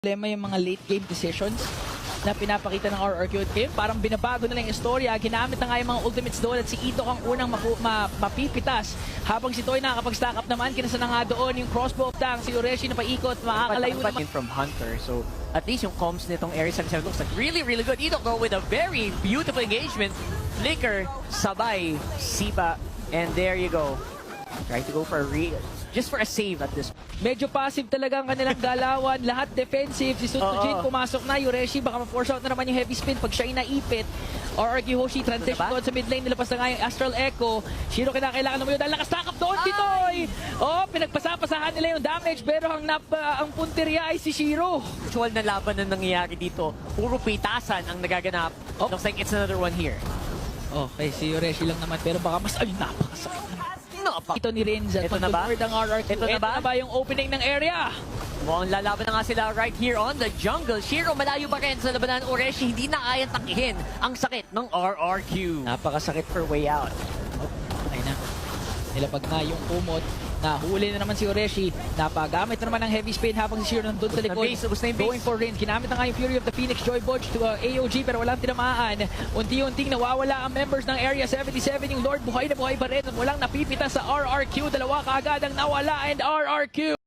problema yung mga late game decisions na pinapakita ng RRQ at ngayon parang binabago na lang yung istorya. Ginamit na nga yung mga ultimates doon at si Idok ang unang mapipitas habang si Toy nakakapag-stack up naman. Kinasa na nga doon yung crossbow of tank, si Ureshi na paikot, makakalayo naman from Hunter. So at least yung comms nitong Ares 77 looks like really good. Idok though with a very beautiful engagement. Flicker, sabay, Sipa, and there you go. Trying to go for a just for a save at this. medyo passive talaga ang kanilang galawan. Lahat defensive. Si Sutojin pumasok na. Ureshi baka ma-force out na naman yung heavy spin pag siya inaipit. RRQ Hoshi transition doon sa mid lane. Nilabas na nga yung Astral Echo. Shiro kinakailangan naman yun dahil nakastack up doon. Titoy! Oh, pinagpasapasahan nila yung damage pero ang punteriya ay si Shiro. Actual na laban na nangyayari dito. Puro pitasan ang nagaganap. Looks like it's another one here. Okay, si Ureshi lang naman pero baka mas ay napakasakit. Ito ni Renza. Ito na ba? Ito na ba yung opening ng area? Mukhang lalaban na nga sila right here on the jungle. Shiro malayo pa rin sa labanan. Ureshi hindi na kayang takihin ang sakit ng RRQ. Napakasakit For way out. Ay na. Nilapag na yung kumot. Nahuli na naman si Ureshi. Napagamit na naman ng heavy spin habang si Shiro nandun sa likod. Going for range. Ginamit na nga yung Fury of the Phoenix Joy Bodge to AOG pero walang tinamaan. Unti-unting nawawala ang members ng Area 77. Yung Lord buhay na buhay pa rin. Walang napipita sa RRQ. Dalawa kaagad ang nawala and RRQ.